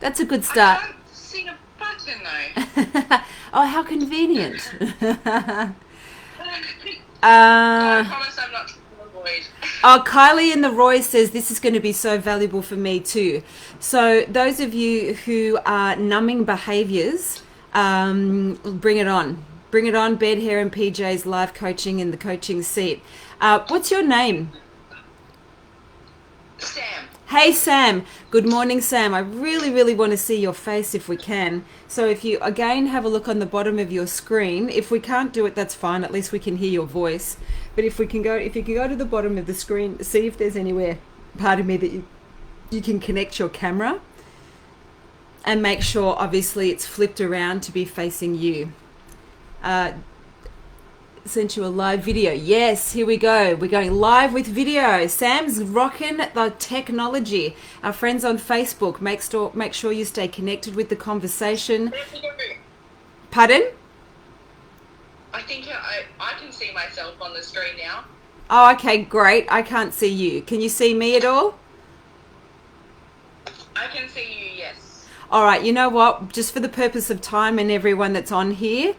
That's a good I start. can't see a button though. Oh, how convenient. No, I uh, promise I'm not trying to avoid. Oh, Kylie in the Roy says this is going to be so valuable for me too. So, those of you who are numbing behaviours, bring it on. Bring it on, Bed, Hair, and PJ's live coaching in the coaching seat. What's your name? Sam. Hey, Sam. Good morning, Sam. I really, really want to see your face if we can. So, if you again have a look on the bottom of your screen, if we can't do it, that's fine. At least we can hear your voice. But if you can go to the bottom of the screen, see if there's anywhere, pardon me, that you can connect your camera and make sure, obviously, it's flipped around to be facing you. Uh, Sent you a live video. Yes, here we go. We're going live with video. Sam's rocking the technology. Our friends on Facebook, make sure you stay connected with the conversation. Pardon? I think I can see myself on the screen now. Oh, okay, great. I can't see you. Can you see me at all? I can see you, yes. All right, you know what? Just for the purpose of time and everyone that's on here,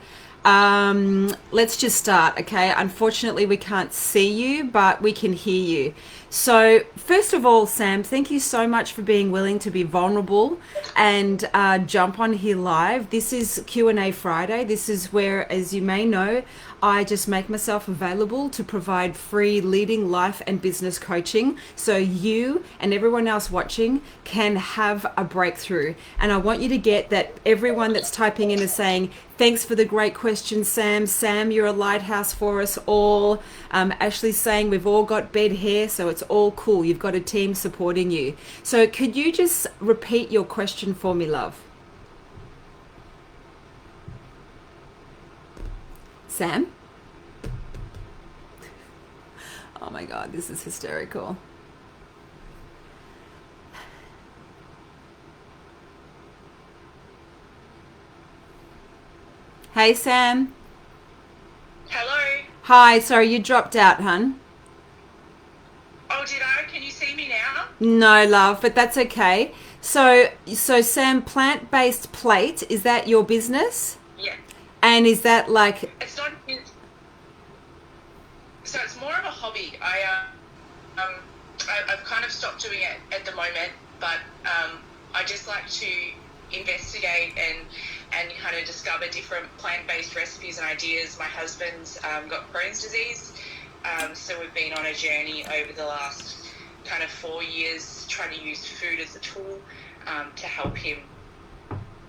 let's just start, okay? Unfortunately, we can't see you, but we can hear you. So, first of all, Sam, thank you so much for being willing to be vulnerable and jump on here live. This is Q&A Friday. This is where, as you may know, I just make myself available to provide free leading life and business coaching so you and everyone else watching can have a breakthrough. And I want you to get that everyone that's typing in is saying, thanks for the great question, Sam. Sam, you're a lighthouse for us all. Ashley's saying we've all got bed hair, so it's all cool. You've got a team supporting you. So could you just repeat your question for me, love? Sam? Oh my God, this is hysterical. Hey, Sam. Hello. Hi, sorry, you dropped out, hun. Oh, did I? Can you see me now? No, love, but that's okay. So Sam, plant-based plate, is that your business? Yeah. And is that like, It's not. So it's more of a hobby. I've kind of stopped doing it at the moment, but I just like to investigate and kind of discover different plant-based recipes and ideas. My husband's got Crohn's disease, so we've been on a journey over the last kind of 4 years trying to use food as a tool to help him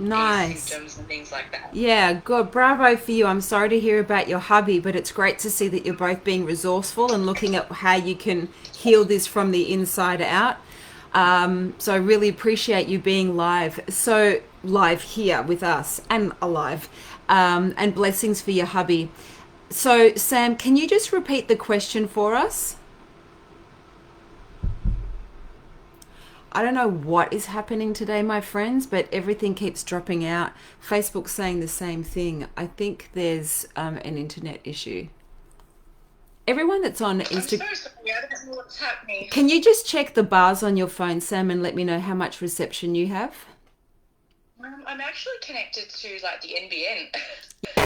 ease nice? symptoms and things like that. Yeah, good. Bravo for you. I'm sorry to hear about your hubby, but it's great to see that you're both being resourceful and looking at how you can heal this from the inside out. So I really appreciate you being live. So live here with us and alive. And blessings for your hubby. So, Sam, can you just repeat the question for us? I don't know what is happening today, my friends, but everything keeps dropping out. Facebook's saying the same thing. I think there's an internet issue. Everyone that's on I'm so Instagram, sorry, I don't know what's happening. can you just check the bars on your phone, Sam, and let me know how much reception you have? I'm actually connected to like the NBN.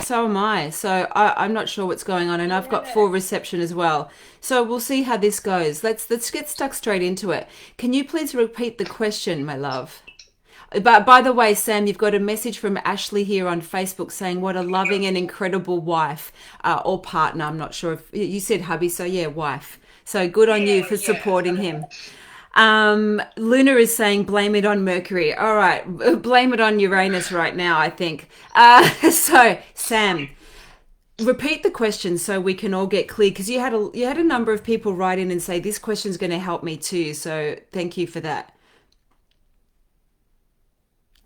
So am I. So I'm not sure what's going on, and I've got Yeah. full reception as well. So we'll see how this goes. Let's get stuck straight into it. Can you please repeat the question, my love? But by the way, Sam, you've got a message from Ashley here on Facebook saying, "What a loving and incredible wife or partner." I'm not sure if you said hubby, so yeah, wife. So good on you Yeah, for yeah. supporting him. Luna is saying, "Blame it on Mercury." All right, blame it on Uranus right now, I think. So, Sam, repeat the question so we can all get clear because you had a number of people write in and say this question's going to help me too. So, thank you for that.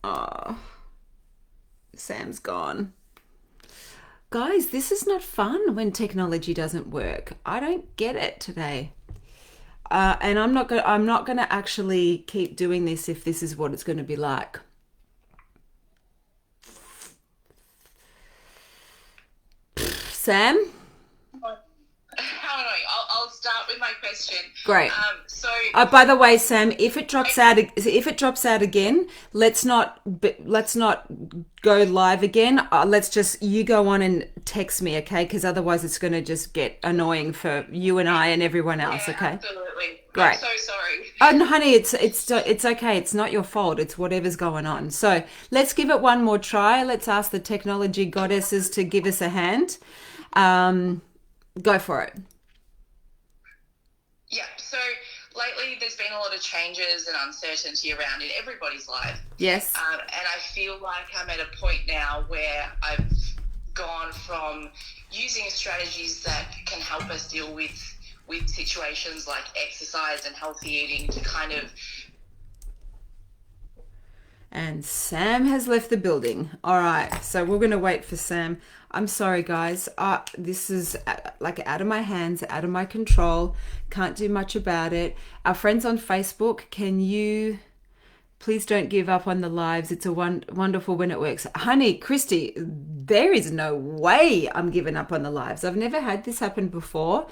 Oh, Sam's gone. Guys, this is not fun when technology doesn't work. I don't get it today. And I'm not gonna actually keep doing this if this is what it's gonna be like. Sam? How annoying. I'll start with my question. Great. So, By the way, Sam, if it drops out again, let's not go live again. Let's just you go on and text me, okay? Because otherwise, it's going to just get annoying for you and I and everyone else. yeah, Okay. absolutely. Great. I'm so sorry. Oh, no, honey, it's okay. It's not your fault. It's whatever's going on. So let's give it one more try. Let's ask the technology goddesses to give us a hand. Go for it. Yeah, so lately there's been a lot of changes and uncertainty around in everybody's life. Yes. And I feel like I'm at a point now where I've gone from using strategies that can help us deal with situations like exercise and healthy eating to kind of... And Sam has left the building. All right, so we're going to wait for Sam. I'm sorry, guys. This is like out of my hands, out of my control. Can't do much about it. Our friends on Facebook, can you please don't give up on the lives? It's a wonderful when it works. Honey, Christy, there is no way I'm giving up on the lives. I've never had this happen before.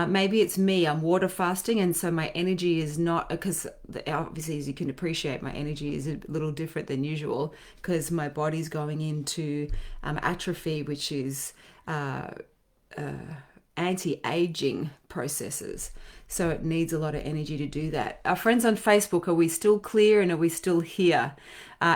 Maybe it's me. I'm water fasting, and so my energy is not, because obviously, as you can appreciate, my energy is a little different than usual because my body's going into atrophy, which is anti-aging processes. So it needs a lot of energy to do that. Our friends on Facebook, are we still clear and are we still here?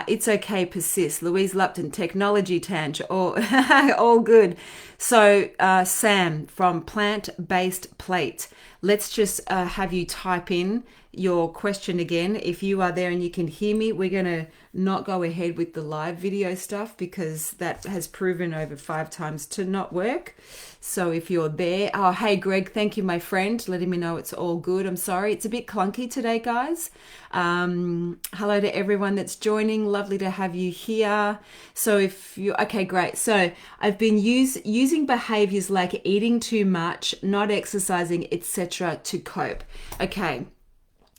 It's okay, persist. Louise Lupton, technology, Tanja, all good. So Sam from Plant-Based Plate, let's just have you type in your question again. If you are there and you can hear me, we're going to not go ahead with the live video stuff because that has proven over 5 times to not work. So if you're there, oh, hey, Greg, thank you, my friend, letting me know it's all good. I'm sorry. It's a bit clunky today, guys. Hello to everyone that's joining. Lovely to have you here. So if you, okay, great. So I've been using behaviors like eating too much, not exercising, etc. to cope. Okay.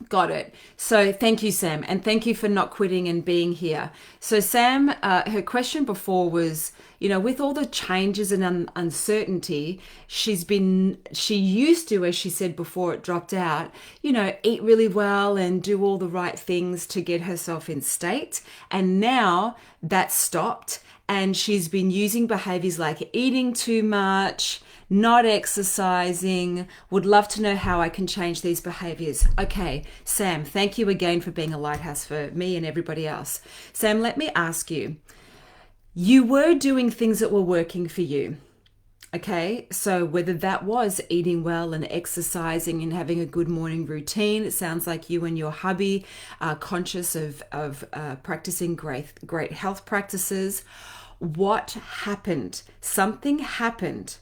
Got it. So thank you, Sam. And thank you for not quitting and being here. So Sam, her question before was, with all the changes and uncertainty, she used to, as she said before it dropped out, eat really well and do all the right things to get herself in state. And now that's stopped. And she's been using behaviors like eating too much, not exercising. Would love to know how I can change these behaviors. Okay, Sam, thank you again for being a lighthouse for me and everybody else. Sam, let me ask you, you were doing things that were working for you. Okay, so whether that was eating well and exercising and having a good morning routine, it sounds like you and your hubby are conscious of practicing great health practices. What happened? Something happened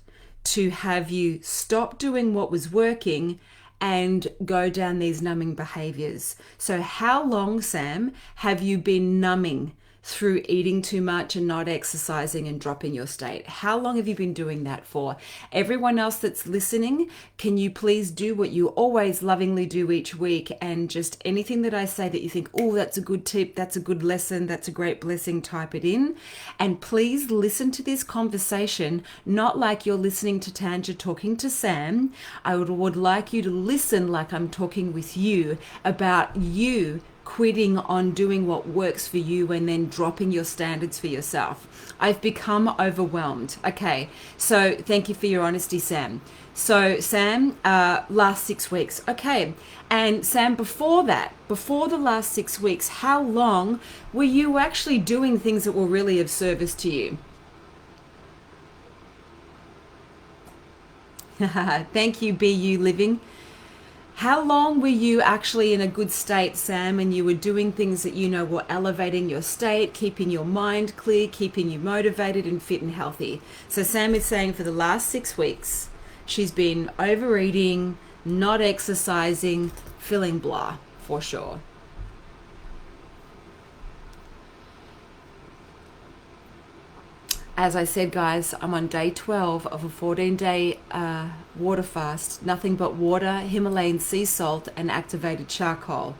to have you stop doing what was working and go down these numbing behaviors. So how long, Sam, have you been numbing through eating too much and not exercising and dropping your state? How long have you been doing that for? Everyone else that's listening, can you please do what you always lovingly do each week, and just anything that I say that you think, oh, that's a good tip, that's a good lesson, that's a great blessing, type it in. And please listen to this conversation, not like you're listening to Tanja talking to Sam. I would like you to listen like I'm talking with you about you quitting on doing what works for you and then dropping your standards for yourself. I've become overwhelmed. Okay, so thank you for your honesty, Sam. So Sam, last 6 weeks. Okay, and Sam, before the last 6 weeks, how long were you actually doing things that were really of service to you? Thank you, BU Living. How long were you actually in a good state, Sam, and you were doing things that were elevating your state, keeping your mind clear, keeping you motivated and fit and healthy? So Sam is saying for the last 6 weeks, she's been overeating, not exercising, feeling blah, for sure. As I said, guys, I'm on day 12 of a 14-day water fast. Nothing but water, Himalayan sea salt, and activated charcoal.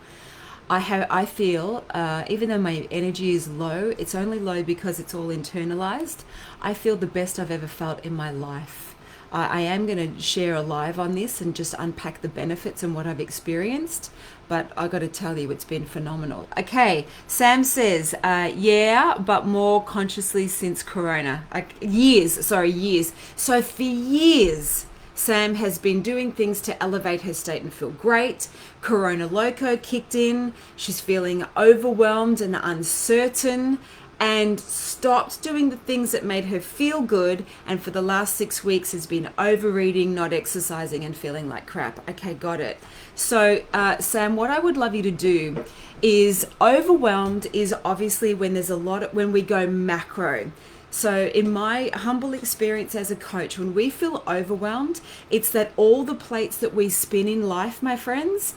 I feel, even though my energy is low, it's only low because it's all internalized. I feel the best I've ever felt in my life. I am going to share a live on this and just unpack the benefits and what I've experienced. But I got to tell you, it's been phenomenal. Okay, Sam says, yeah, but more consciously since Corona. Years. So for years, Sam has been doing things to elevate her state and feel great. Corona Loco kicked in. She's feeling overwhelmed and uncertain, and stopped doing the things that made her feel good, and for the last 6 weeks has been overeating, not exercising, and feeling like crap. Okay, got it. So Sam, what I would love you to do is, overwhelmed is obviously when there's when we go macro. So in my humble experience as a coach, when we feel overwhelmed, it's that all the plates that we spin in life, my friends,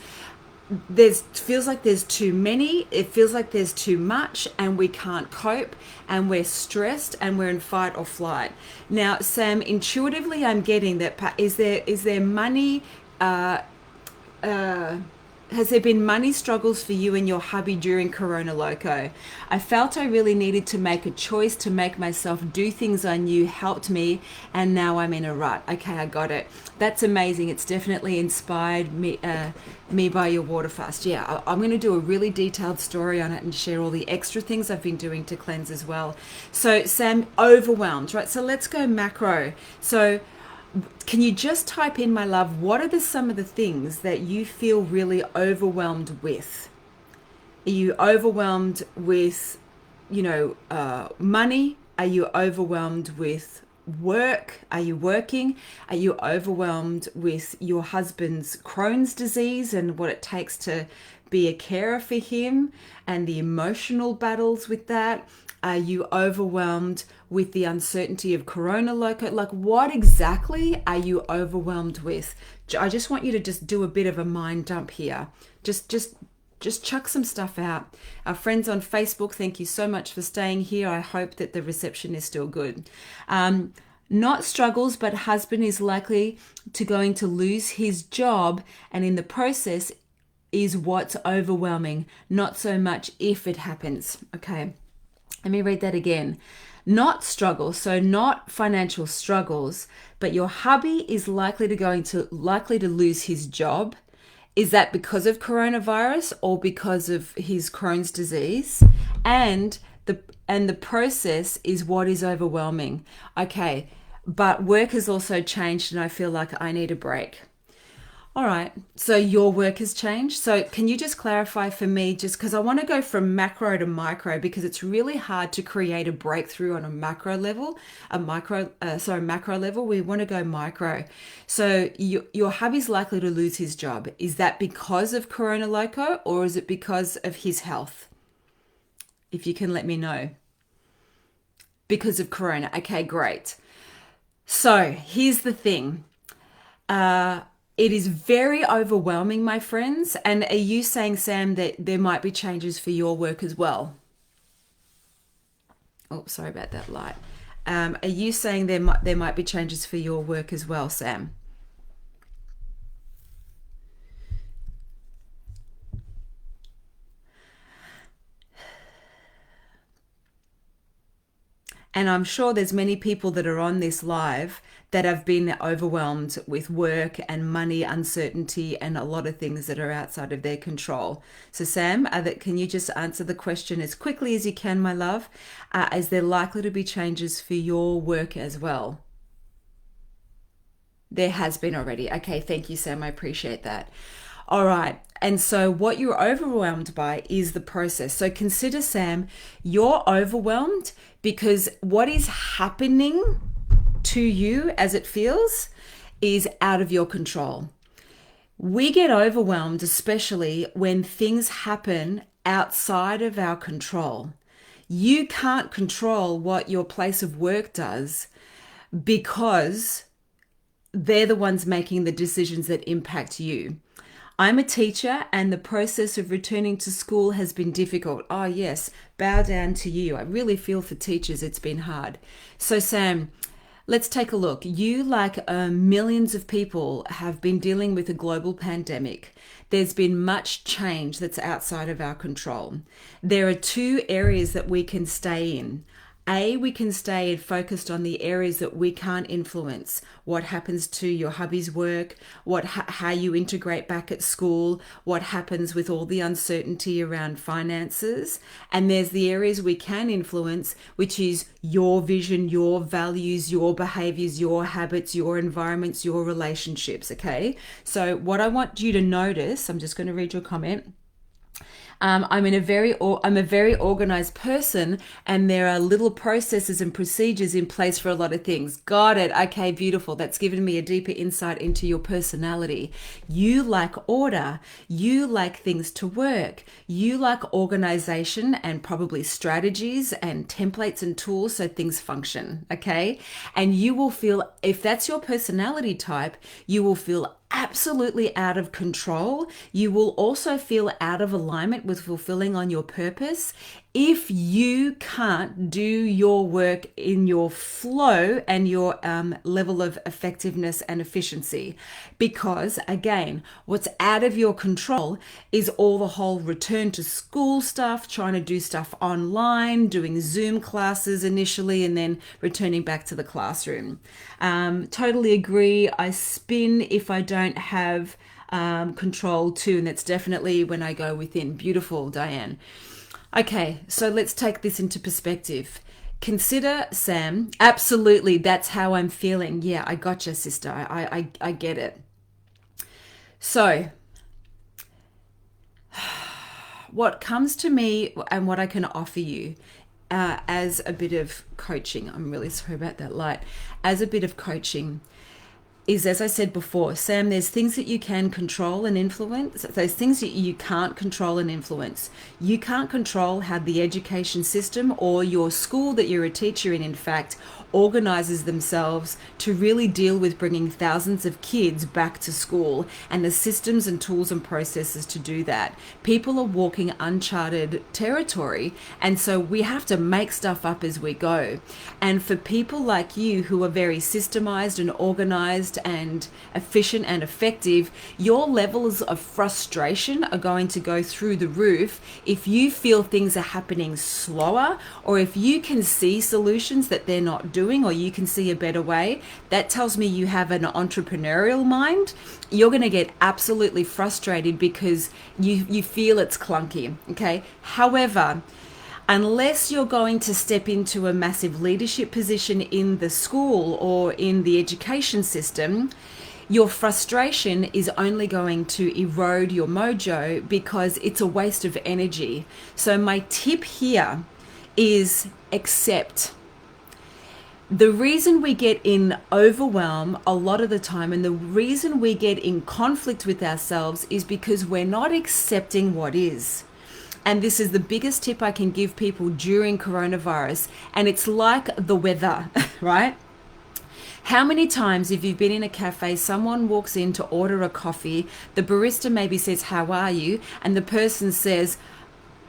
feels like there's too many, it feels like there's too much, and we can't cope, and we're stressed, and we're in fight or flight. Now, Sam, intuitively I'm getting that, is there money, has there been money struggles for you and your hubby during Corona Loco? I felt I really needed to make a choice to make myself do things I knew helped me, and now I'm in a rut. Okay, I got it. That's amazing. It's definitely inspired me by your water fast. Yeah, I'm going to do a really detailed story on it and share all the extra things I've been doing to cleanse as well. So Sam, overwhelmed, right? So let's go macro. So can you just type in, my love, what are some of the things that you feel really overwhelmed with? Are you overwhelmed with, money? Are you overwhelmed with work? Are you working? Are you overwhelmed with your husband's Crohn's disease and what it takes to be a carer for him and the emotional battles with that? Are you overwhelmed with the uncertainty of Corona Loco? Like, what exactly are you overwhelmed with? I just want you to just do a bit of a mind dump here. Just chuck some stuff out. Our friends on Facebook, thank you so much for staying here. I hope that the reception is still good. Not struggles, but husband is likely going to lose his job, and in the process is what's overwhelming. Not so much if it happens. Okay. Let me read that again. Not struggles, so not financial struggles, but your hubby is likely to lose his job. Is that because of coronavirus or because of his Crohn's disease? And the process is what is overwhelming. Okay, but work has also changed, and I feel like I need a break. All right, so your work has changed. So can you just clarify for me, just because I want to go from macro to micro, because it's really hard to create a breakthrough on a macro level, macro level. We want to go micro. So your hubby's likely to lose his job. Is that because of Corona Loco, or is it because of his health? If you can let me know. Because of Corona. Okay, great. So here's the thing. It is very overwhelming, my friends. And are you saying, Sam, that there might be changes for your work as well? Oh, sorry about that light. Are you saying there might be changes for your work as well, Sam? And I'm sure there's many people that are on this live that have been overwhelmed with work and money uncertainty and a lot of things that are outside of their control. So Sam, can you just answer the question as quickly as you can, my love? Is there likely to be changes for your work as well? There has been already. Okay, thank you, Sam. I appreciate that. All right. And so what you're overwhelmed by is the process. So consider, Sam, you're overwhelmed because what is happening to you as it feels is out of your control. We get overwhelmed, especially when things happen outside of our control. You can't control what your place of work does because they're the ones making the decisions that impact you. I'm a teacher, and the process of returning to school has been difficult. Oh yes, bow down to you. I really feel for teachers. It's been hard. So Sam, let's take a look. You, like millions of people, have been dealing with a global pandemic. There's been much change that's outside of our control. There are two areas that we can stay in. We can stay focused on the areas that we can't influence. What happens to your hubby's work, how you integrate back at school, what happens with all the uncertainty around finances. And there's the areas we can influence, which is your vision, your values, your behaviors, your habits, your environments, your relationships, okay? So what I want you to notice, I'm just going to read your comment. I'm a very organized person, and there are little processes and procedures in place for a lot of things. Got it. Okay, beautiful. That's given me a deeper insight into your personality. You like order. You like things to work. You like organization and probably strategies and templates and tools so things function. Okay. And you will feel, if that's your personality type, you will feel absolutely out of control. You will also feel out of alignment with fulfilling on your purpose if you can't do your work in your flow and your level of effectiveness and efficiency. Because again, what's out of your control is all the whole return to school stuff, trying to do stuff online, doing Zoom classes initially, and then returning back to the classroom. Totally agree. I spin if I don't have control too, and that's definitely when I go within. Beautiful, Diane. Okay, so let's take this into perspective. Consider, Sam, absolutely, that's how I'm feeling. Yeah, I gotcha, sister. I get it. So, what comes to me and what I can offer you as a bit of coaching, I'm really sorry about that light, as a bit of coaching is, as I said before, Sam, there's things that you can control and influence. There's things that you can't control and influence. You can't control how the education system or your school that you're a teacher in fact, organizes themselves to really deal with bringing thousands of kids back to school and the systems and tools and processes to do that. People are walking uncharted territory, and so we have to make stuff up as we go. And for people like you who are very systemized and organized and efficient and effective, your levels of frustration are going to go through the roof if you feel things are happening slower, or if you can see solutions that they're not doing, or you can see a better way. That tells me you have an entrepreneurial mind. You're going to get absolutely frustrated because you feel it's clunky, okay? However, unless you're going to step into a massive leadership position in the school or in the education system, your frustration is only going to erode your mojo because it's a waste of energy. So my tip here is accept. The reason we get in overwhelm a lot of the time, and the reason we get in conflict with ourselves, is because we're not accepting what is. And this is the biggest tip I can give people during coronavirus. And it's like the weather, right? How many times have you been in a cafe, someone walks in to order a coffee, the barista maybe says, "How are you?" And the person says,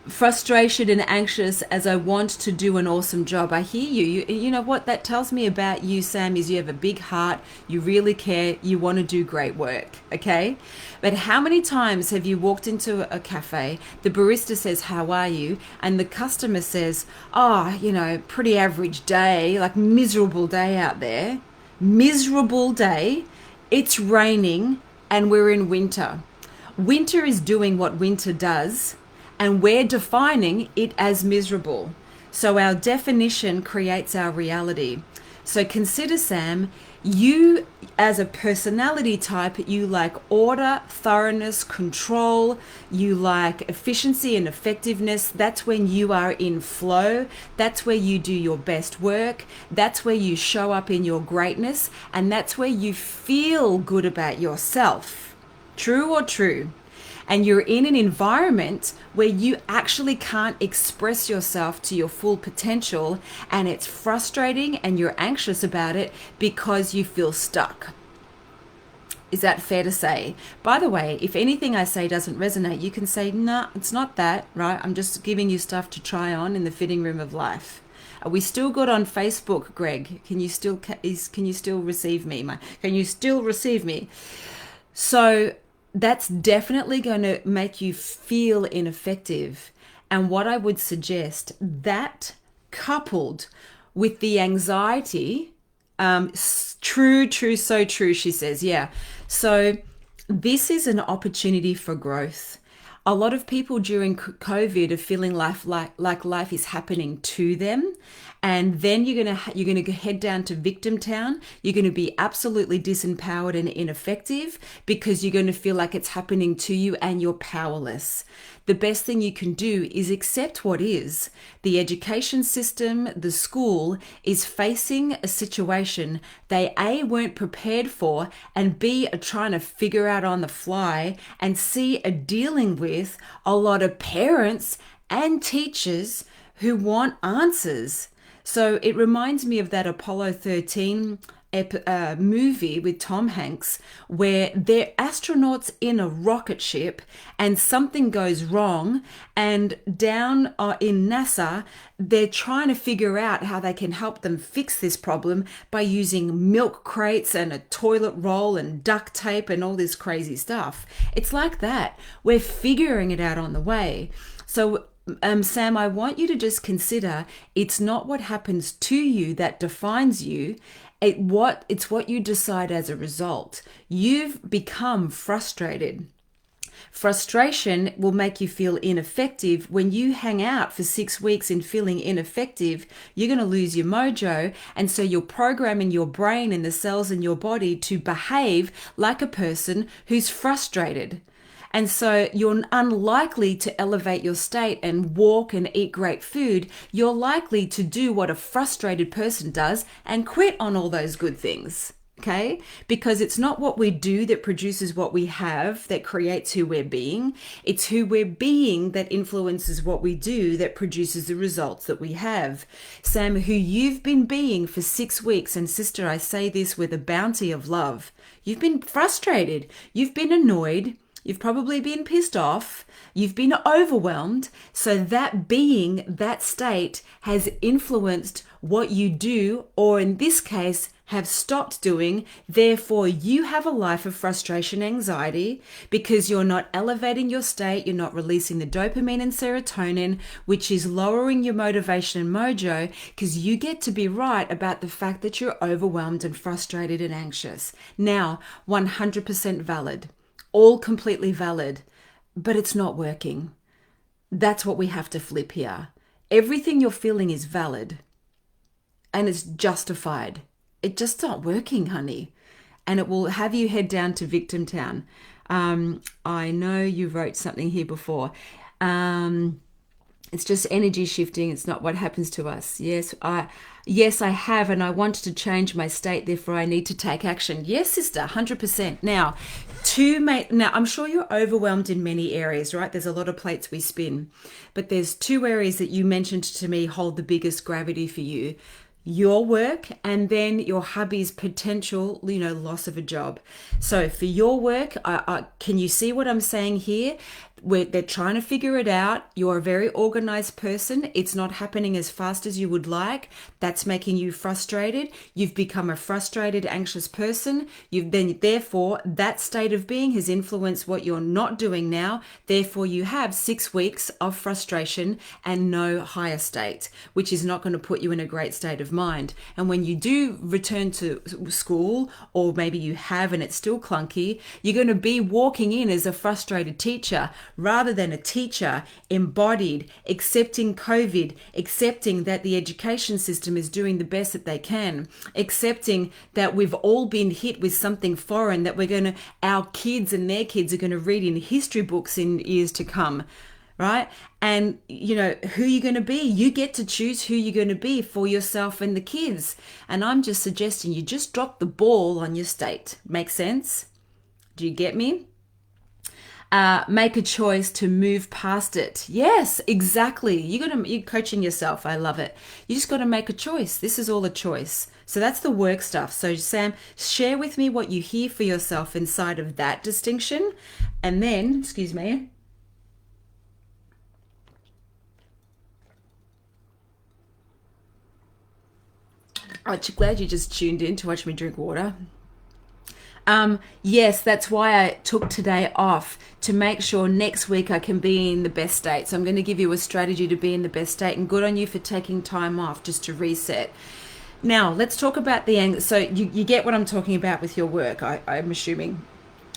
"Frustrated and anxious as I want to do an awesome job." I hear you. You know what that tells me about you, Sam, is you have a big heart, you really care, you want to do great work, okay? But how many times have you walked into a cafe, the barista says, "How are you?" and the customer says, "Oh, pretty average day, like miserable day out there. Miserable day, it's raining, and we're in winter." Winter is doing what winter does, and we're defining it as miserable. So our definition creates our reality. So consider, Sam, you as a personality type, you like order, thoroughness, control, you like efficiency and effectiveness. That's when you are in flow. That's where you do your best work. That's where you show up in your greatness, and that's where you feel good about yourself. True or true? And you're in an environment where you actually can't express yourself to your full potential, and it's frustrating and you're anxious about it because you feel stuck. Is that fair to say? By the way, if anything I say doesn't resonate, you can say, "No, it's not that," right? I'm just giving you stuff to try on in the fitting room of life. Are we still good on Facebook, Greg? Can you still receive me? Can you still receive me? So that's definitely going to make you feel ineffective. And what I would suggest, that coupled with the anxiety. True, so true, she says. Yeah. So this is an opportunity for growth. A lot of people during COVID are feeling like life is happening to them, and then you're gonna head down to victim town. You're gonna be absolutely disempowered and ineffective because you're gonna feel like it's happening to you and you're powerless. The best thing you can do is accept what is. The education system, the school, is facing a situation they A, weren't prepared for, and B, are trying to figure out on the fly, and C, are dealing with a lot of parents and teachers who want answers. So it reminds me of that Apollo 13 movie with Tom Hanks, where they're astronauts in a rocket ship and something goes wrong, and down in NASA they're trying to figure out how they can help them fix this problem by using milk crates and a toilet roll and duct tape and all this crazy stuff. It's like that. We're figuring it out on the way. So Sam, I want you to just consider it's not what happens to you that defines you. It's what you decide as a result. You've become frustrated. Frustration will make you feel ineffective. When you hang out for 6 weeks in feeling ineffective, you're going to lose your mojo. And so you're programming your brain and the cells in your body to behave like a person who's frustrated. And so you're unlikely to elevate your state and walk and eat great food. You're likely to do what a frustrated person does and quit on all those good things. Okay? Because it's not what we do that produces what we have, that creates who we're being. It's who we're being that influences what we do, that produces the results that we have. Sam, who you've been being for 6 weeks, and sister, I say this with a bounty of love. You've been frustrated. You've been annoyed. You've probably been pissed off. You've been overwhelmed. So that being, that state has influenced what you do, or in this case, have stopped doing. Therefore, you have a life of frustration, anxiety, because you're not elevating your state. You're not releasing the dopamine and serotonin, which is lowering your motivation and mojo, because you get to be right about the fact that you're overwhelmed and frustrated and anxious. Now, 100% valid. All completely valid, but it's not working. That's what we have to flip here. Everything you're feeling is valid and it's justified. It's just not working, honey. And it will have you head down to victim town. I know you wrote something here before. It's just energy shifting. It's not what happens to us. Yes, I have, and I wanted to change my state. Therefore, I need to take action. Yes, sister, 100%. Now, I'm sure you're overwhelmed in many areas, right? There's a lot of plates we spin, but there's 2 areas that you mentioned to me hold the biggest gravity for you. Your work, and then your hubby's potential, loss of a job. So for your work, can you see what I'm saying here? They're trying to figure it out. You're a very organized person. It's not happening as fast as you would like. That's making you frustrated. You've become a frustrated, anxious person. Therefore, that state of being has influenced what you're not doing now. Therefore, you have 6 weeks of frustration and no higher state, which is not going to put you in a great state of mind. And when you do return to school, or maybe you have and it's still clunky, you're going to be walking in as a frustrated teacher, rather than a teacher embodied, accepting COVID, accepting that the education system is doing the best that they can, accepting that we've all been hit with something foreign that our kids and their kids are going to read in history books in years to come, right? And who you're going to be. You get to choose who you're going to be for yourself and the kids. And I'm just suggesting you just drop the ball on your state. Make sense? Do you get me? Make a choice to move past it. Yes, exactly. You're coaching yourself. I love it. You just got to make a choice. This is all a choice. So that's the work stuff. So Sam, share with me what you hear for yourself inside of that distinction. And then, excuse me. I'm glad you just tuned in to watch me drink water. Yes, that's why I took today off to make sure next week I can be in the best state. So I'm going to give you a strategy to be in the best state, and good on you for taking time off just to reset. Now, let's talk about so you get what I'm talking about with your work, I'm assuming.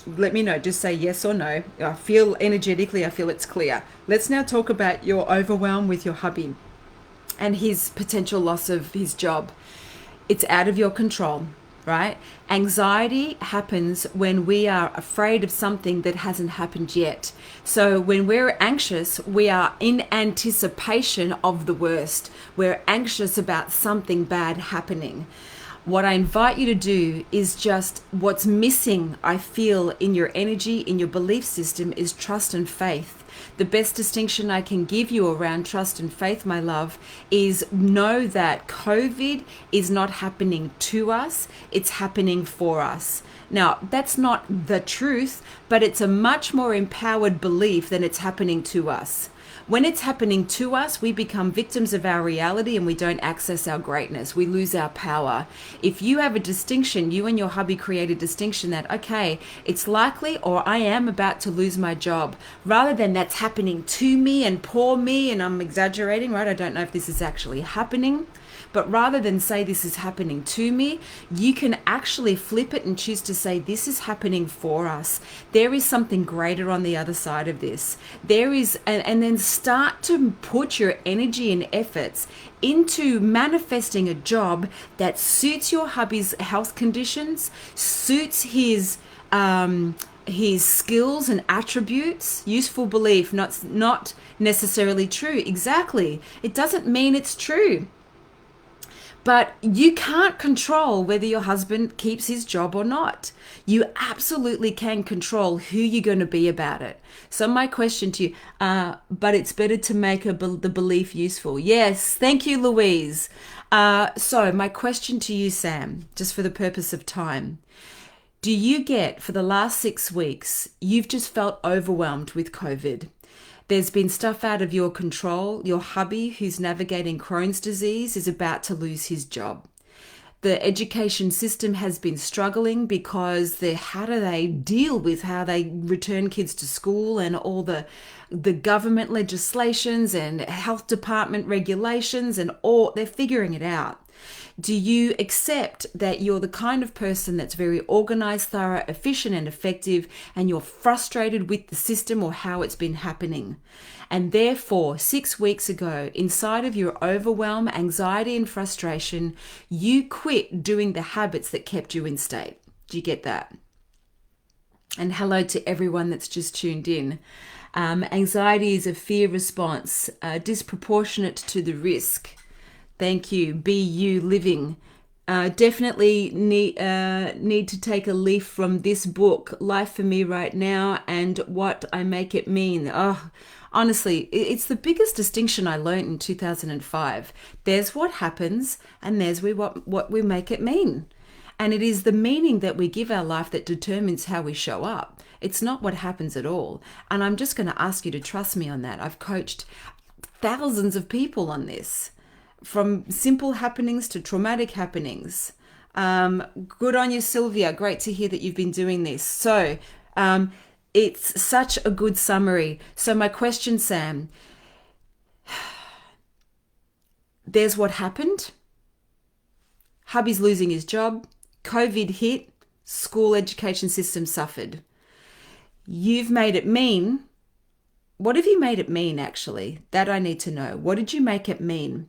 Let me know, just say yes or no. I feel energetically, I feel it's clear. Let's now talk about your overwhelm with your hubby and his potential loss of his job. It's out of your control, right? Anxiety happens when we are afraid of something that hasn't happened yet. So when we're anxious, we are in anticipation of the worst. We're anxious about something bad happening. What I invite you to do is just what's missing, I feel, in your energy, in your belief system, is trust and faith. The best distinction I can give you around trust and faith, my love, is know that COVID is not happening to us, it's happening for us. Now, that's not the truth, but it's a much more empowered belief than it's happening to us. When it's happening to us, we become victims of our reality and we don't access our greatness. We lose our power. If you have a distinction, you and your hubby create a distinction that, okay, it's likely or I am about to lose my job, rather than that's happening to me and poor me, and I'm exaggerating, right? I don't know if this is actually happening. But rather than say this is happening to me, you can actually flip it and choose to say this is happening for us. There is something greater on the other side of this. There is, and then start to put your energy and efforts into manifesting a job that suits your hubby's health conditions, suits his skills and attributes. Useful belief, not necessarily true. Exactly. It doesn't mean it's true. But you can't control whether your husband keeps his job or not. You absolutely can control who you're going to be about it. So my question to you, but it's better to make the belief useful. Yes, thank you, Louise. So my question to you, Sam, just for the purpose of time, do you get, for the last 6 weeks, you've just felt overwhelmed with COVID? There's been stuff out of your control. Your hubby, who's navigating Crohn's disease, is about to lose his job. The education system has been struggling because how do they deal with how they return kids to school and all the government legislations and health department regulations, and all, they're figuring it out. Do you accept that you're the kind of person that's very organized, thorough, efficient, and effective, and you're frustrated with the system or how it's been happening? And therefore, 6 weeks ago, inside of your overwhelm, anxiety, and frustration, you quit doing the habits that kept you in state. Do you get that? And hello to everyone that's just tuned in. Anxiety is a fear response, disproportionate to the risk. Thank you. Be you living. Definitely need to take a leaf from this book, Life for Me Right Now and What I Make It Mean. Oh, honestly, it's the biggest distinction I learned in 2005. There's what happens and there's what we make it mean. And it is the meaning that we give our life that determines how we show up. It's not what happens at all. And I'm just going to ask you to trust me on that. I've coached thousands of people on this, from simple happenings to traumatic happenings. Good on you, Sylvia. Great to hear that you've been doing this. So it's such a good summary. So my question, Sam, there's what happened. Hubby's losing his job. COVID hit. School education system suffered. You've made it mean. What have you made it mean, actually? That I need to know. What did you make it mean?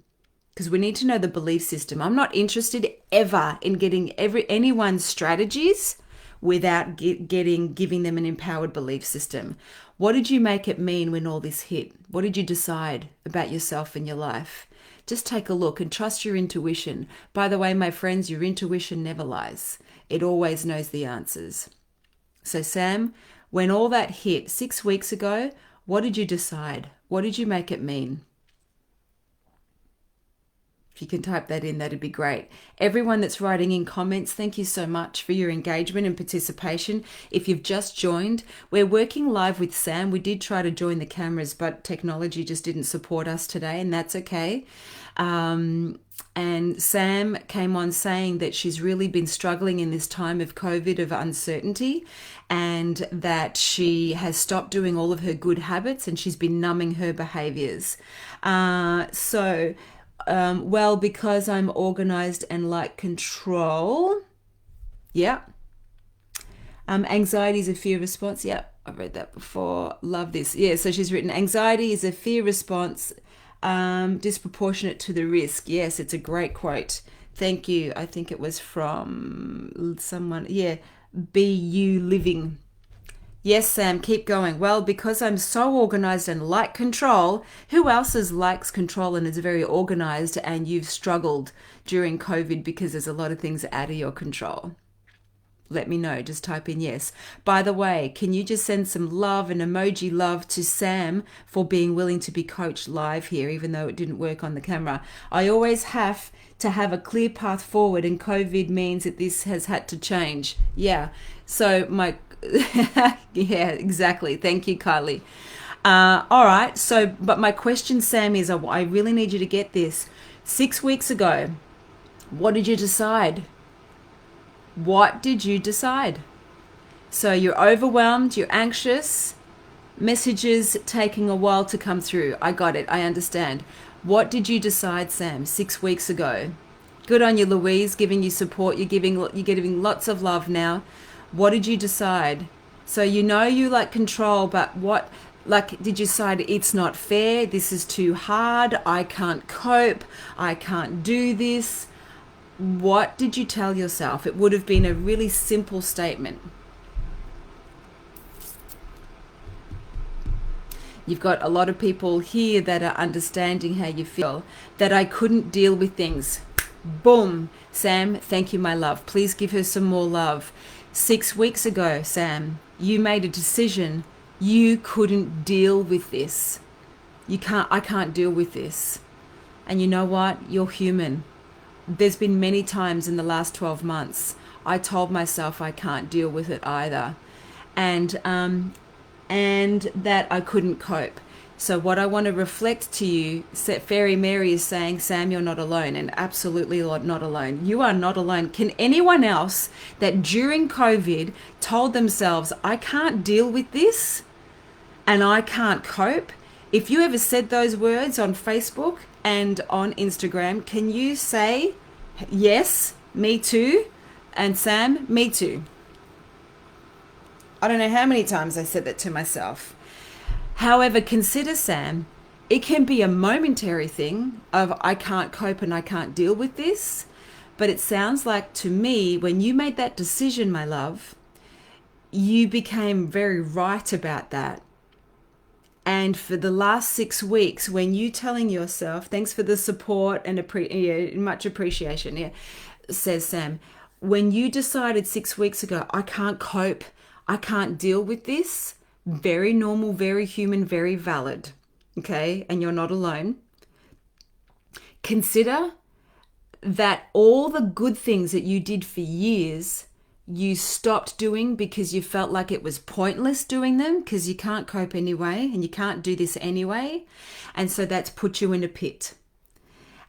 Because we need to know the belief system. I'm not interested ever in getting anyone's strategies without giving them an empowered belief system. What did you make it mean when all this hit? What did you decide about yourself and your life? Just take a look and trust your intuition. By the way, my friends, your intuition never lies. It always knows the answers. So Sam, when all that hit 6 weeks ago, what did you decide? What did you make it mean? If you can type that in, that'd be great. Everyone that's writing in comments, thank you so much for your engagement and participation. If you've just joined, we're working live with Sam. We did try to join the cameras, but technology just didn't support us today, and that's okay. And Sam came on saying that she's really been struggling in this time of COVID, of uncertainty, and that she has stopped doing all of her good habits and she's been numbing her behaviours. Well, because I'm organized and like control. Yeah. Anxiety is a fear response. Yeah, I've read that before. Love this. Yeah, so she's written, anxiety is a fear response disproportionate to the risk. Yes, it's a great quote. Thank you. I think it was from someone. Yeah, BU Living. Yes, Sam, keep going. Well, because I'm so organized and like control, who else likes control and is very organized, and you've struggled during COVID because there's a lot of things out of your control? Let me know. Just type in yes. By the way, can you just send some love and emoji love to Sam for being willing to be coached live here, even though it didn't work on the camera? I always have to have a clear path forward, and COVID means that this has had to change. Yeah. So yeah, exactly. Thank you, Kylie. All right. So, but my question, Sam, is I really need you to get this. 6 weeks ago, what did you decide? What did you decide? So you're overwhelmed, you're anxious, messages taking a while to come through. I got it. I understand. What did you decide, Sam, 6 weeks ago? Good on you, Louise, giving you support. You're giving lots of love now. What did you decide? So you know you like control, but what, like, did you decide it's not fair, this is too hard, I can't cope, I can't do this? What did you tell yourself? It would have been a really simple statement. You've got a lot of people here that are understanding how you feel, that I couldn't deal with things. Boom. Sam, thank you, my love. Please give her some more love. 6 weeks ago, Sam, you made a decision. You couldn't deal with this. I can't deal with this. And you know what? You're human. There's been many times in the last 12 months, I told myself I can't deal with it either. And that I couldn't cope. So what I want to reflect to you, Fairy Mary is saying, Sam, you're not alone, and absolutely not alone. You are not alone. Can anyone else that during COVID told themselves, I can't deal with this and I can't cope? If you ever said those words on Facebook and on Instagram, can you say, yes, me too? And Sam, me too. I don't know how many times I said that to myself. However, consider, Sam, it can be a momentary thing of I can't cope and I can't deal with this. But it sounds like to me, when you made that decision, my love, you became very right about that. And for the last 6 weeks, when you telling yourself, thanks for the support and much appreciation, yeah, says Sam, when you decided 6 weeks ago, I can't cope, I can't deal with this, very normal, very human, very valid, okay? And you're not alone. Consider that all the good things that you did for years, you stopped doing because you felt like it was pointless doing them because you can't cope anyway and you can't do this anyway. And so that's put you in a pit.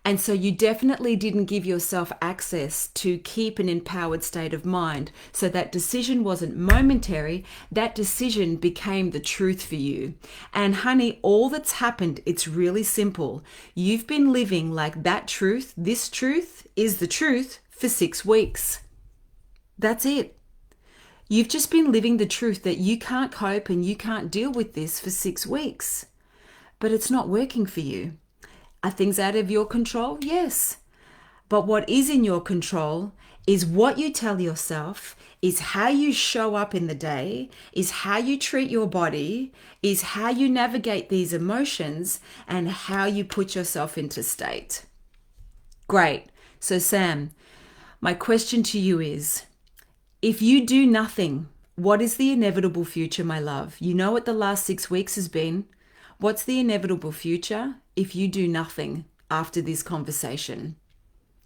And so you definitely didn't give yourself access to keep an empowered state of mind. So that decision wasn't momentary. That decision became the truth for you. And honey, all that's happened, it's really simple. You've been living like that truth, this truth is the truth for 6 weeks. That's it. You've just been living the truth that you can't cope and you can't deal with this for 6 weeks. But it's not working for you. Are things out of your control? Yes. But what is in your control is what you tell yourself, is how you show up in the day, is how you treat your body, is how you navigate these emotions, and how you put yourself into state. Great. So Sam, my question to you is, if you do nothing, what is the inevitable future, my love? You know what the last 6 weeks has been. What's the inevitable future if you do nothing? after this conversation?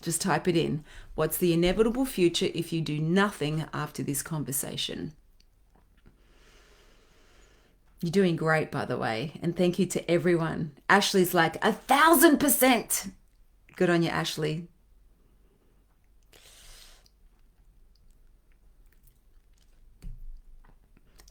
Just type it in. What's the inevitable future if you do nothing after this conversation? You're doing great, by the way. And thank you to everyone. Ashley's like 1,000%. Good on you, Ashley.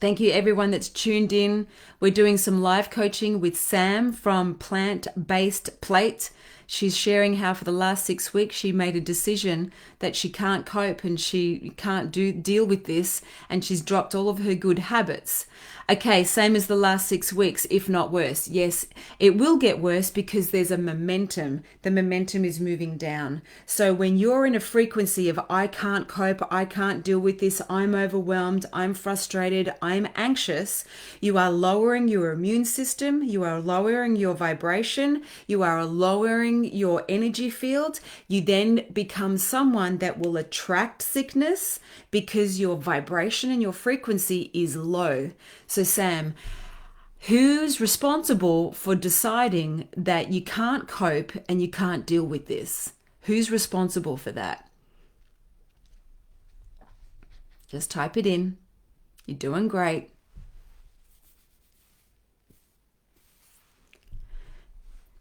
Thank you, everyone that's tuned in. We're doing some live coaching with Sam from Plant-Based Plate. She's sharing how for the last 6 weeks she made a decision that she can't cope and she can't deal with this, and she's dropped all of her good habits. Okay, same as the last 6 weeks, if not worse. Yes, it will get worse because there's a momentum. The momentum is moving down. So when you're in a frequency of I can't cope, I can't deal with this, I'm overwhelmed, I'm frustrated, I'm anxious, you are lowering your immune system, you are lowering your vibration, you are lowering your energy field. You then become someone that will attract sickness because your vibration and your frequency is low. So Sam, who's responsible for deciding that you can't cope and you can't deal with this? Who's responsible for that? Just type it in. You're doing great.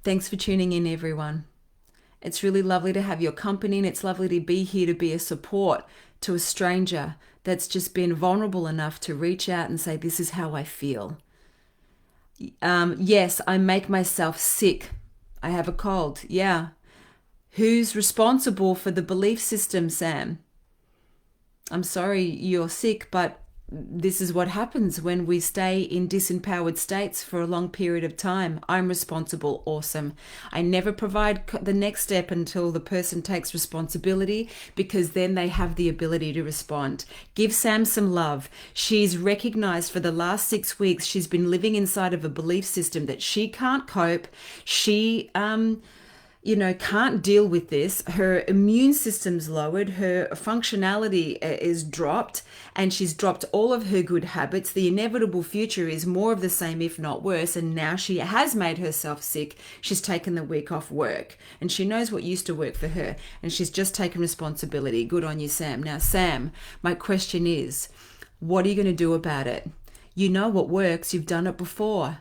Thanks for tuning in, everyone. It's really lovely to have your company, and it's lovely to be here to be a support to a stranger that's just been vulnerable enough to reach out and say, this is how I feel. Yes, I make myself sick. I have a cold. Yeah. Who's responsible for the belief system, Sam? I'm sorry you're sick, but this is what happens when we stay in disempowered states for a long period of time. I'm responsible. Awesome. I never provide the next step until the person takes responsibility, because then they have the ability to respond. Give Sam some love. She's recognized for the last 6 weeks she's been living inside of a belief system that she can't cope. She can't deal with this. Her immune system's lowered, her functionality is dropped, and she's dropped all of her good habits. The inevitable future is more of the same, if not worse, and now she has made herself sick. She's taken the week off work, and she knows what used to work for her, and she's just taken responsibility. Good on you, Sam. Now, Sam, my question is, what are you going to do about it? You know what works. You've done it before.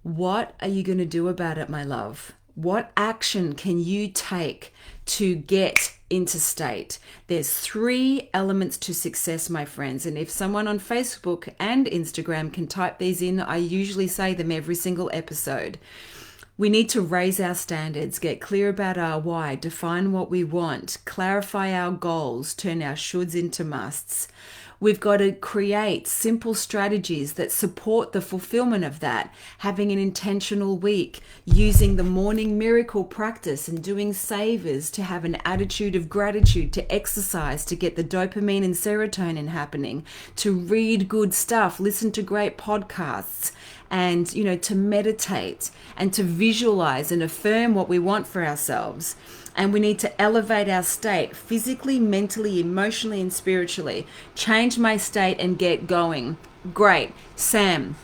What are you going to do about it, my love? What action can you take to get into state? There's 3 elements to success, my friends. And if someone on Facebook and Instagram can type these in, I usually say them every single episode. We need to raise our standards, get clear about our why, define what we want, clarify our goals, turn our shoulds into musts. We've got to create simple strategies that support the fulfillment of that. Having an intentional week, using the morning miracle practice and doing savers to have an attitude of gratitude, to exercise, to get the dopamine and serotonin happening, to read good stuff, listen to great podcasts, and, to meditate and to visualize and affirm what we want for ourselves. And we need to elevate our state physically, mentally, emotionally, and spiritually. Change my state and get going. Great. Sam,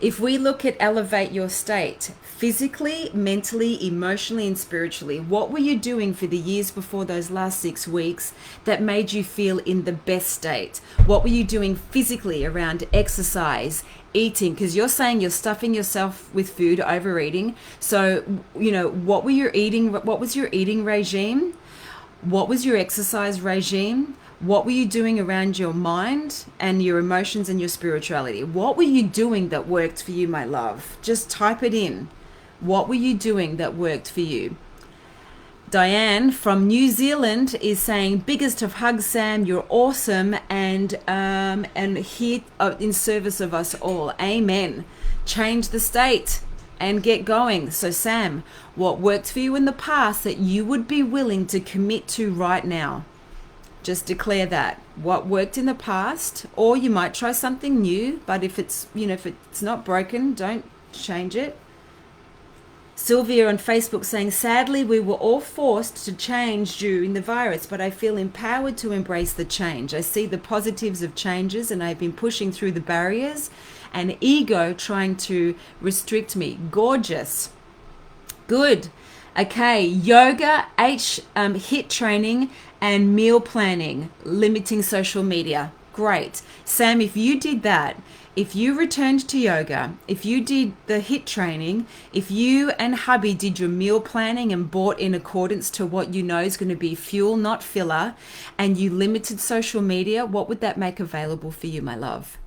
if we look at elevate your state physically, mentally, emotionally, and spiritually, what were you doing for the years before those last 6 weeks that made you feel in the best state? What were you doing physically around exercise, eating? Because you're saying you're stuffing yourself with food, overeating. So, what were you eating? What was your eating regime? What was your exercise regime? What were you doing around your mind and your emotions and your spirituality? What were you doing that worked for you, my love? Just type it in. What were you doing that worked for you? Diane from New Zealand is saying, biggest of hugs, Sam, you're awesome, and here in service of us all. Amen. Change the state and get going. So Sam, what worked for you in the past that you would be willing to commit to right now? Just declare that. What worked in the past, or you might try something new, but if it's not broken, don't change it. Sylvia on Facebook saying, sadly, we were all forced to change during the virus, but I feel empowered to embrace the change. I see the positives of changes, and I've been pushing through the barriers and ego trying to restrict me. Gorgeous. Good. Okay, yoga, HIT training, and meal planning, limiting social media. Great. Sam, if you did that, if you returned to yoga, if you did the HIT training, if you and hubby did your meal planning and bought in accordance to what you know is going to be fuel, not filler, and you limited social media, what would that make available for you, my love?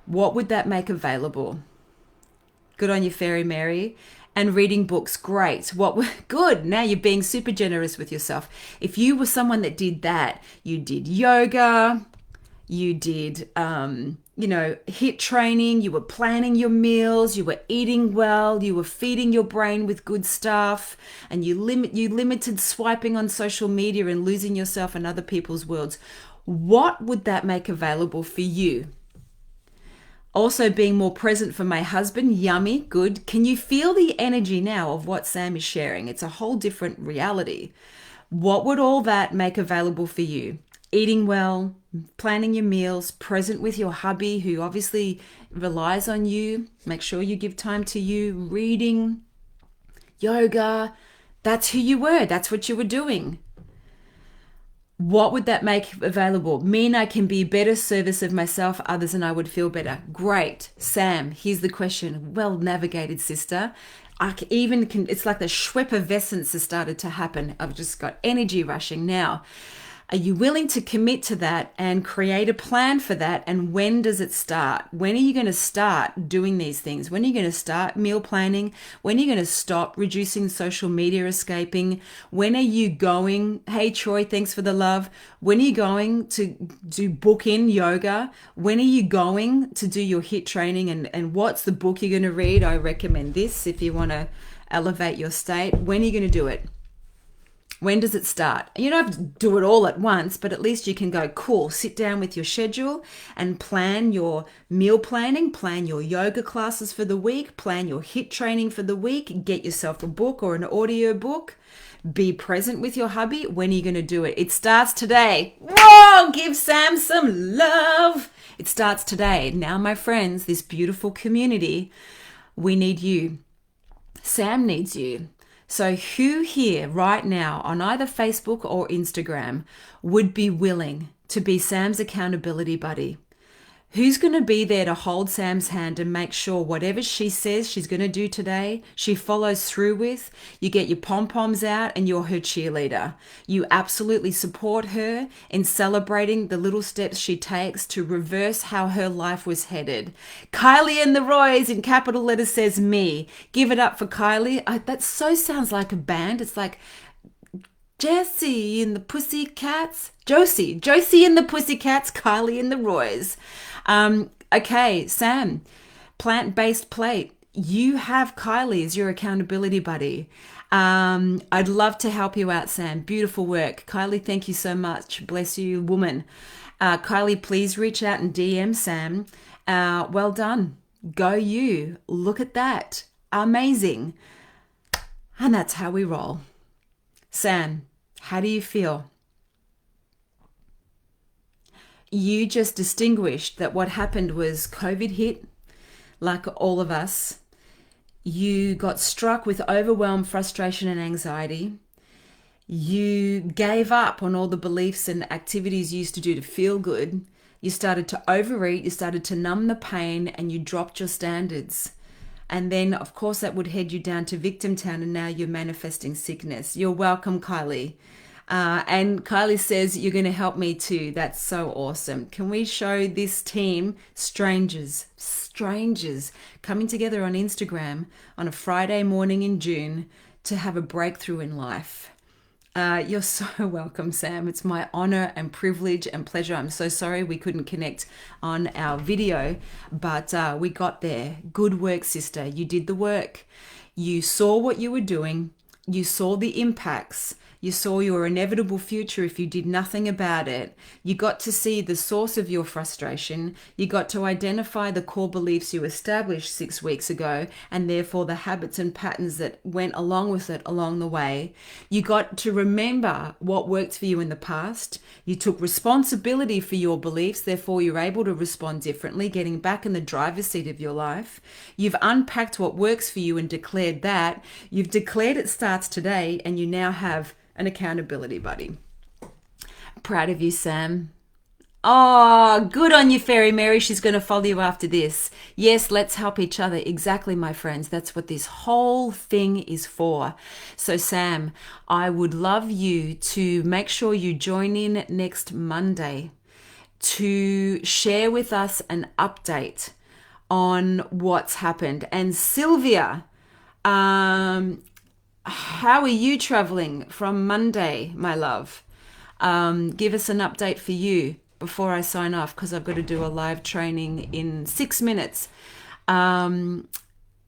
What would that make available? Good on you, Fairy Mary. And reading books, great. Good. Now you're being super generous with yourself. If you were someone that did that, you did yoga, you did, HIT training, you were planning your meals, you were eating well, you were feeding your brain with good stuff, and you limited swiping on social media and losing yourself in other people's worlds. What would that make available for you? Also being more present for my husband, yummy, good. Can you feel the energy now of what Sam is sharing? It's a whole different reality. What would all that make available for you? Eating well, planning your meals, present with your hubby who obviously relies on you. Make sure you give time to you. Reading, yoga. That's who you were. That's what you were doing. What would that make available? Mean I can be better service of myself, others, and I would feel better. Great. Sam, here's the question. Well navigated, sister. It's like the Schweppervescence has started to happen. I've just got energy rushing now. Are you willing to commit to that and create a plan for that? And when does it start? When are you going to start doing these things? When are you going to start meal planning? When are you going to stop reducing social media escaping? When are you going, hey Troy, thanks for the love. When are you going to do book in yoga? When are you going to do your HIT training? And what's the book you're going to read? I recommend this if you want to elevate your state. When are you going to do it? When does it start? You don't have to do it all at once, but at least you can go, cool, sit down with your schedule and plan your meal planning, plan your yoga classes for the week, plan your HIT training for the week, get yourself a book or an audio book, be present with your hubby. When are you going to do it? It starts today. Whoa, give Sam some love. It starts today. Now, my friends, this beautiful community, we need you. Sam needs you. So who here right now on either Facebook or Instagram would be willing to be Sam's accountability buddy? Who's going to be there to hold Sam's hand and make sure whatever she says she's going to do today, she follows through with? You get your pom-poms out and you're her cheerleader. You absolutely support her in celebrating the little steps she takes to reverse how her life was headed. Kylie and the Roys in capital letters says me. Give it up for Kylie. That so sounds like a band. It's like Jessie and the Pussycats. Josie and the Pussycats, Kylie and the Roys. Okay, Sam, plant-based plate. You have Kylie as your accountability buddy. I'd love to help you out, Sam. Beautiful work. Kylie, thank you so much. Bless you, woman. Kylie, please reach out and DM Sam. Well done. Go you. Look at that. Amazing. And that's how we roll. Sam, how do you feel? You just distinguished that what happened was COVID hit, like all of us. You got struck with overwhelm, frustration, and anxiety. You gave up on all the beliefs and activities you used to do to feel good. You started to overeat, you started to numb the pain, and you dropped your standards. And then, of course, that would head you down to victim town, and now you're manifesting sickness. You're welcome, Kylie. And Kylie says, you're going to help me too. That's so awesome. Can we show this team, strangers coming together on Instagram on a Friday morning in June to have a breakthrough in life? You're so welcome, Sam. It's my honor and privilege and pleasure. I'm so sorry we couldn't connect on our video, but we got there. Good work, sister. You did the work. You saw what you were doing. You saw the impacts. You saw your inevitable future if you did nothing about it. You got to see the source of your frustration. You got to identify the core beliefs you established 6 weeks ago, and therefore the habits and patterns that went along with it along the way. You got to remember what worked for you in the past. You took responsibility for your beliefs, therefore you're able to respond differently, getting back in the driver's seat of your life. You've unpacked what works for you and declared that. You've declared it starts today, and you now have an accountability buddy. Proud of you, Sam. Oh, good on you, Fairy Mary. She's going to follow you after this. Yes, let's help each other. Exactly, my friends. That's what this whole thing is for. So, Sam, I would love you to make sure you join in next Monday to share with us an update on what's happened. And Sylvia, how are you traveling from Monday, my love? Give us an update for you before I sign off, because I've got to do a live training in 6 minutes. Sam,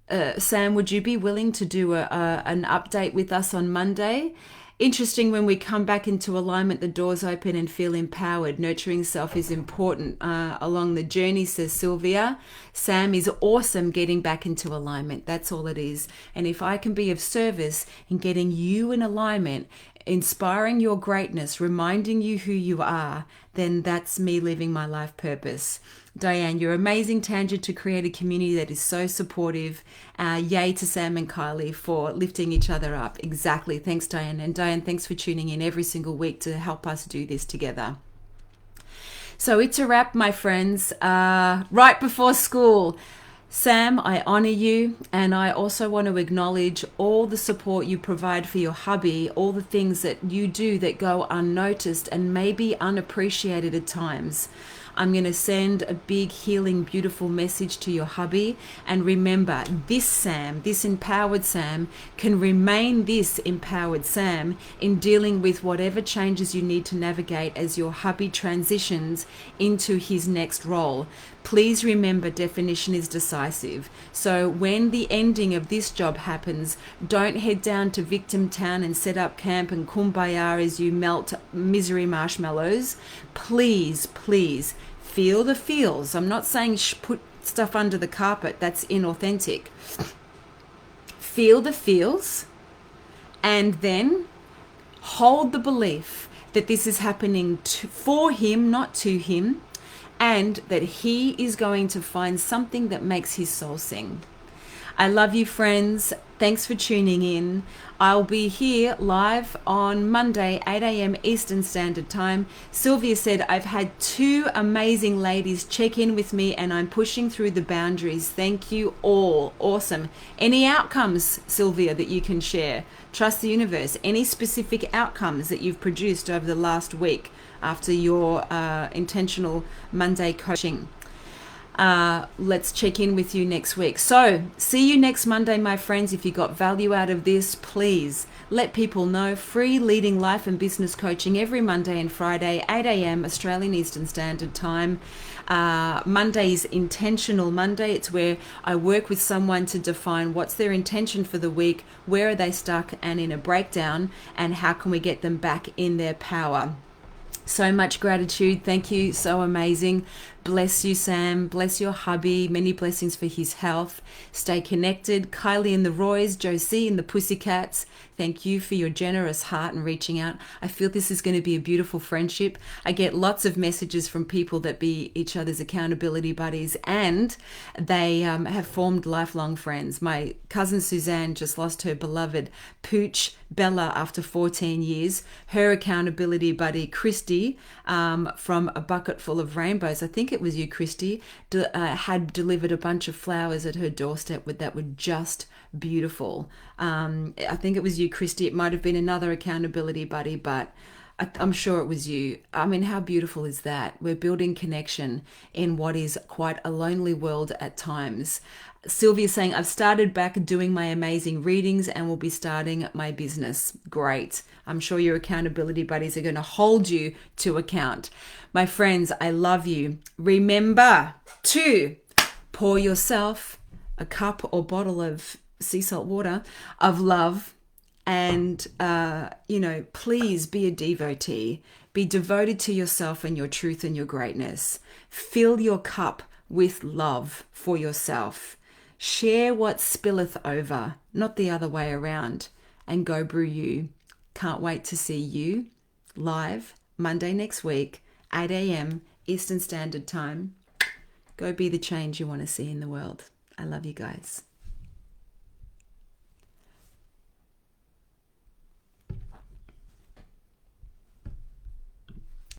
would you be willing to do an update with us on Monday? Interesting, when we come back into alignment, the doors open and feel empowered. Nurturing self is important along the journey, says Sylvia. Sam is awesome getting back into alignment. That's all it is. And if I can be of service in getting you in alignment, inspiring your greatness, reminding you who you are, then that's me living my life purpose. Diane, you're amazing, Tanja, to create a community that is so supportive. Yay to Sam and Kylie for lifting each other up. Exactly. Thanks, Diane. And Diane, thanks for tuning in every single week to help us do this together. So it's a wrap, my friends. Right before school. Sam, I honor you, and I also want to acknowledge all the support you provide for your hubby, all the things that you do that go unnoticed and maybe unappreciated at times. I'm going to send a big, healing, beautiful message to your hubby. And remember, this Sam, this empowered Sam, can remain this empowered Sam in dealing with whatever changes you need to navigate as your hubby transitions into his next role. Please remember, definition is decisive. So when the ending of this job happens, don't head down to Victim Town and set up camp and kumbaya as you melt misery marshmallows. Please, please feel the feels. I'm not saying put stuff under the carpet. That's inauthentic. Feel the feels, and then hold the belief that this is happening for him, not to him, and that he is going to find something that makes his soul sing. I love you, friends. Thanks for tuning in. I'll be here live on Monday, 8 a.m. Eastern Standard Time. Sylvia said, I've had 2 amazing ladies check in with me and I'm pushing through the boundaries. Thank you all. Awesome. Any outcomes, Sylvia, that you can share? Trust the universe. Any specific outcomes that you've produced over the last week after your intentional Monday coaching? Let's check in with you next week. So see you next Monday, my friends. If you got value out of this, please let people know. Free leading life and business coaching every Monday and Friday, 8 a.m. Australian Eastern Standard Time. Monday's Intentional Monday. It's where I work with someone to define what's their intention for the week, where are they stuck and in a breakdown, and how can we get them back in their power. So much gratitude. Thank you. So amazing. Bless you, Sam. Bless your hubby. Many blessings for his health. Stay connected. Kylie and the Roys, Josie and the Pussycats. Thank you for your generous heart and reaching out. I feel this is going to be a beautiful friendship. I get lots of messages from people that be each other's accountability buddies, and they have formed lifelong friends. My cousin Suzanne just lost her beloved Pooch Bella after 14 years. Her accountability buddy, Christy, from A Bucket Full of Rainbows, I think it was you, Christy, had delivered a bunch of flowers at her doorstep that were just beautiful. I think it was you, Christy. It might have been another accountability buddy, but I'm sure it was you. I mean, how beautiful is that? We're building connection in what is quite a lonely world at times. Sylvia saying, I've started back doing my amazing readings and will be starting my business. Great. I'm sure your accountability buddies are going to hold you to account. My friends, I love you. Remember to pour yourself a cup or bottle of sea salt water of love And, please be a devotee. Be devoted to yourself and your truth and your greatness. Fill your cup with love for yourself. Share what spilleth over, not the other way around. And go brew you. Can't wait to see you live Monday next week, 8 a.m. Eastern Standard Time. Go be the change you want to see in the world. I love you guys.